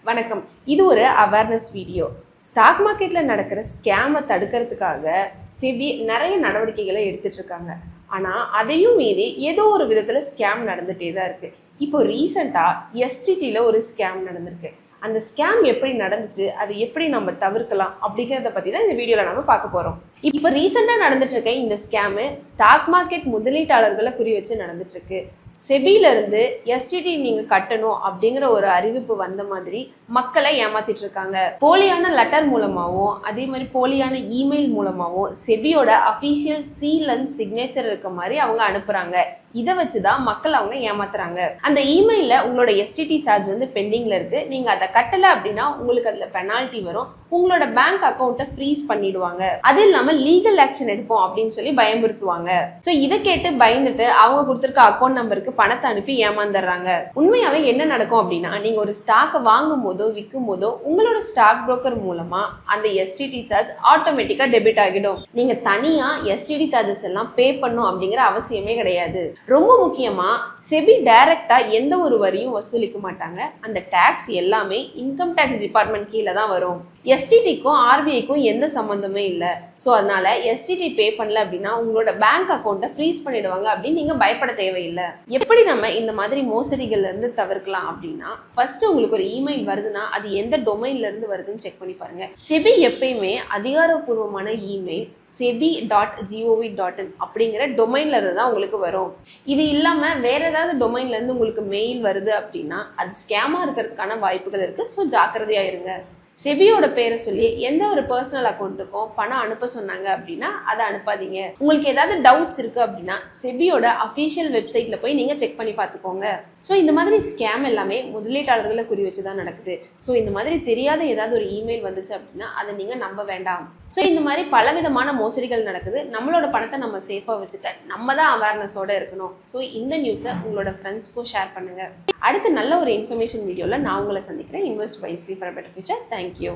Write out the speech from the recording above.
வணக்கம். இது ஒரு அவேர்னஸ் வீடியோ. ஸ்டாக் மார்க்கெட்ல நடக்கிற ஸ்கேமை தடுக்கிறதுக்காக செபி நிறைய நடவடிக்கைகளை எடுத்துட்டு இருக்காங்க. ஆனா அதையும் மீறி ஏதோ ஒரு விதத்துல ஸ்கேம் நடந்துட்டே தான் இருக்கு. இப்போ ரீசெண்டா எஸ்டிடில ஒரு ஸ்கேம் நடந்திருக்கு. அந்த ஸ்கேம் எப்படி நடந்துச்சு, அதை எப்படி நம்ம தவிர்க்கலாம் அப்படிங்கிறத பத்தி தான் இந்த வீடியோல நம்ம பார்க்க போறோம். இப்போ ரீசெண்டா நடந்துட்டு இருக்க இந்த ஸ்கேமு ஸ்டாக் மார்க்கெட் முதலீட்டாளர்களை குறி வச்சு நடந்துட்டு இருக்கு. செபில இருந்து எஸ்டிடி நீங்க கட்டணும் அப்படிங்கிற ஒரு அறிவிப்பு வந்த மாதிரி மக்களை ஏமாத்திட்டு இருக்காங்க. போலியான லெட்டர் மூலமாவும் அதே மாதிரி போலியான இமெயில் மூலமாவும் செபியோட அபிஷியல் சீல் அண்ட் சிக்னேச்சர் இருக்க மாதிரி அவங்க அனுப்புறாங்க. இதை வச்சுதான் மக்கள் அவங்க ஏமாத்துறாங்க. அந்த இமெயில உங்களோட எஸ்டிடி சார்ஜ் வந்து பெண்டிங்ல இருக்கு, நீங்க அதை கட்டல அப்படின்னா உங்களுக்கு அதுல பெனால்ட்டி வரும், உங்களோட பேங்க் அக்கௌண்ட்டை ஃப்ரீஸ் பண்ணிடுவாங்க, அது இல்லாம லீகல் ஆக்ஷன் எடுப்போம் அப்படின்னு சொல்லி பயமுறுத்துவாங்க. ஸோ இதை கேட்டு பயந்துட்டு அவங்க கொடுத்துருக்க அக்கௌண்ட் நம்பருக்கு பணத்தை அனுப்பி ஏமாந்துடுறாங்க. உண்மையாவே என்ன நடக்கும் அப்படின்னா, நீங்க ஒரு ஸ்டாக்கை வாங்கும் போதோ விற்கும் போதோ உங்களோட ஸ்டாக் புரோக்கர் மூலமா அந்த எஸ்டிடி சார்ஜ் ஆட்டோமேட்டிக்கா டெபிட் ஆகிடும். நீங்க தனியா எஸ்டிடி சார்ஜஸ் எல்லாம் பே பண்ணும் அப்படிங்கிற அவசியமே கிடையாது. ரொம்ப முக்கியமா செபி டைரக்டா எந்த ஒரு வரியும் வசூலிக்க மாட்டாங்க. அந்த டாக்ஸ் எல்லாமே இன்கம் டாக்ஸ் டிபார்ட்மெண்ட் கீழே தான் வரும். எஸ்டிடிக்கும் ஆர்பிஐக்கும் எந்த சம்பந்தமே இல்லை. ஸோ அதனால எஸ்டிடி பே பண்ணல அப்படின்னா உங்களோட பேங்க் அக்கௌண்ட்டை ஃப்ரீஸ் பண்ணிடுவாங்க அப்படின்னு நீங்க பயப்பட தேவையில்லை. எப்படி நம்ம இந்த மாதிரி மோசடிகள்ல இருந்து தவிர்க்கலாம் அப்படின்னா, ஃபர்ஸ்ட் உங்களுக்கு ஒரு இமெயில் வருதுன்னா அது எந்த டொமைன்ல இருந்து வருதுன்னு செக் பண்ணி பாருங்க. செபி எப்பயுமே அதிகாரப்பூர்வமான இமெயில் sebi.gov.in அப்படிங்கிற டொமைன்ல இருந்து தான் உங்களுக்கு வரும். இது இல்லாம வேற ஏதாவது டொமைன்ல இருந்து உங்களுக்கு மெயில் வருது அப்படின்னா அது ஸ்கேமா இருக்கிறதுக்கான வாய்ப்புகள் இருக்கு. ஸோ ஜாக்கிரதையா இருங்க. செபியோட பேரை சொல்லி எந்த ஒரு பர்சனல் அக்கௌண்ட்டுக்கும் பணம் அனுப்ப சொன்னாங்க அப்படின்னா அதை அனுப்பாதீங்க. உங்களுக்கு ஏதாவது டவுட்ஸ் இருக்கு அப்படின்னா செபியோட அஃபிஷியல் வெப்சைட்ல போய் நீங்க செக் பண்ணி பார்த்துக்கோங்க. ஸோ இந்த மாதிரி ஸ்கேம் எல்லாமே முதலீட்டாளர்களை குறி வச்சு தான் நடக்குது. ஸோ இந்த மாதிரி தெரியாத ஏதாவது ஒரு இமெயில் வந்துச்சு அப்படின்னா அதை நீங்க நம்ப வேண்டாம். ஸோ இந்த மாதிரி பலவிதமான மோசடிகள் நடக்குது. நம்மளோட பணத்தை நம்ம சேஃபா வச்சுக்க நம்ம தான் அவேர்னஸோட இருக்கணும். ஸோ இந்த நியூஸை உங்களோட ஃப்ரெண்ட்ஸ்க்கும் ஷேர் பண்ணுங்க. அடுத்து நல்ல ஒரு இன்ஃபர்மேஷன் வீடியோல நான் உங்களை சந்திக்கிறேன். Invest wisely for better future. Thank you.